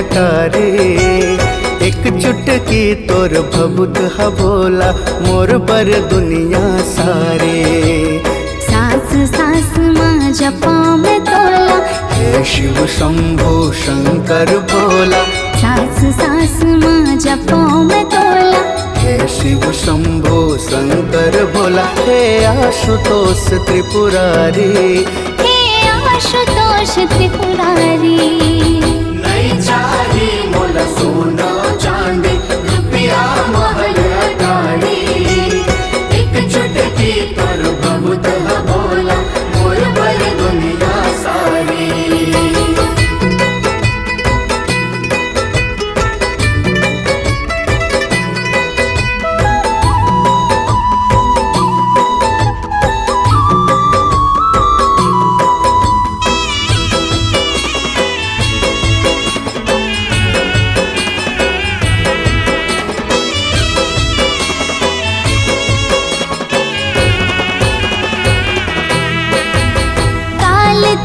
अटारे। एक चुटकी तोर भभूत ह भोला मोर बर दुनिया सारे। सास सास माँ जपा में तोला, हे शिव शंभो शंकर भोला। सास सास माँ जपा में तोला, हे शिव शंभो शंकर भोला। हे आशुतोष त्रिपुरारी, हे आशुतोष त्रिपुरारी। नहीं चाही मोला सोना चांदी रुपया महल अटारी। एक चुटकी तोर भभूत ह भोला मोर बर दुनिया सारी।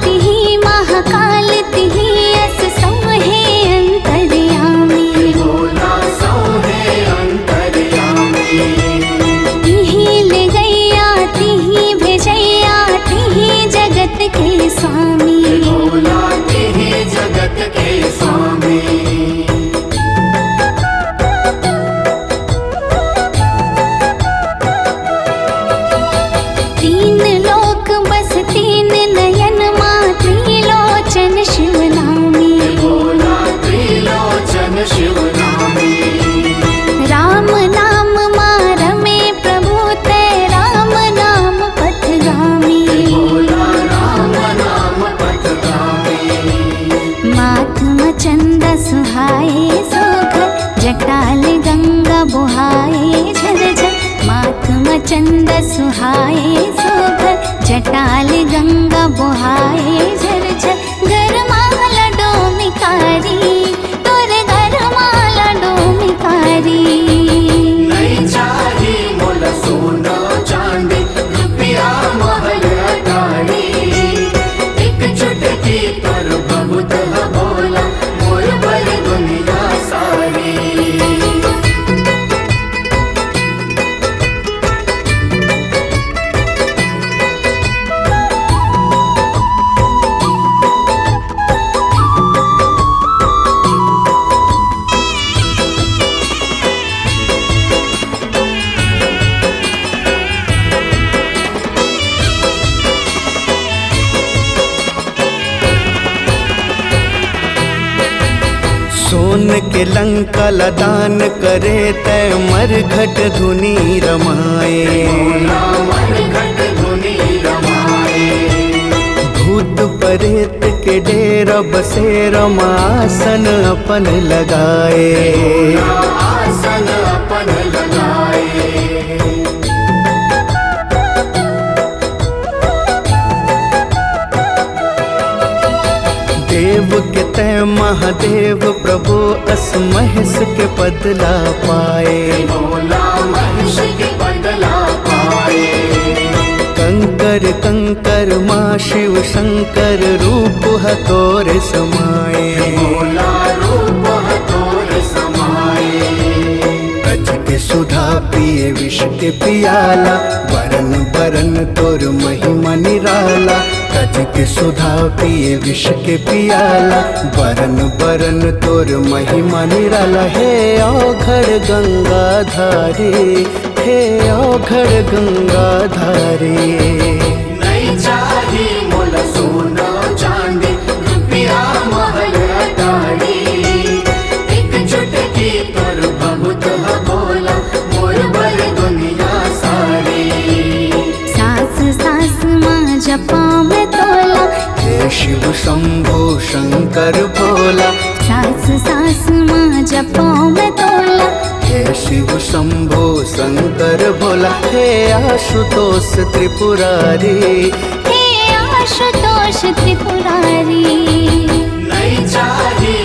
तिहि महाकाल तिहि अस सोहे अंतर्यामी। भोला सोहे अंतर्यामी। तिहि ले गैया तिहि भेजैया तिहि जगत के स्वामी। भोला तिहि जगत के स्वामी। तीन लोक बस तीन नयन माँ त्रिलोचन शिव नामी। भोला त्रिलोचन शिव नामी। राम नाम माँ रमे प्रभु ते राम नाम पथगामी। भोला राम नाम पथगामी। माथ मचंद सुहाए सुघर, जटाल गंगा बुहाए झरझर। माथ मचंद सुहाए सुघर, जटाल गंगा बुहाए झरझर। गरमाला डोमिकारी तोर गरमाला डोमिकारी। नहीं चाही मोला सोना चांदी रुपया महल अटारी। एक चुटकी तोर भभूत ह भोला मोर बर दुनिया सारी। सोन के लंका लदान करे तय मरघट धुनी रमाए। भूत प्रेत के डेरा बसे रमासन अपन लगाए। आसन अपन लगाए। देव के तय महादेव प्रभु अस महेश के बदला पाए। भोला महेश के बदला पाए। कंकर कंकर माँ शिव शंकर रूप ह तोर समाए। भोला रूप ह तोर समाए। गज के सुधा पिए विष के पियाला, बरन बरन तोर महिमा निराला। गज के सुधा पिए विष के पियाला, बरन बरन तोर महिमा निराला। हे औघड़ गंगा धारे, हे औघड़ गंगा धारे। नहीं चाही मोला सोना चांदी रुपया महल अटारी। एक चुटकी तोर भभूत ह भोला मोर बर दुनिया सारी। सास सास माँ जपा में तोला, हे शिव शंभो शंकर भोला। सास सास माँ जपा में तोला, हे शिव शंभो शंकर भोला। हे आशुतोष त्रिपुरारी, हे आशुतोष त्रिपुरारी। नहीं चाही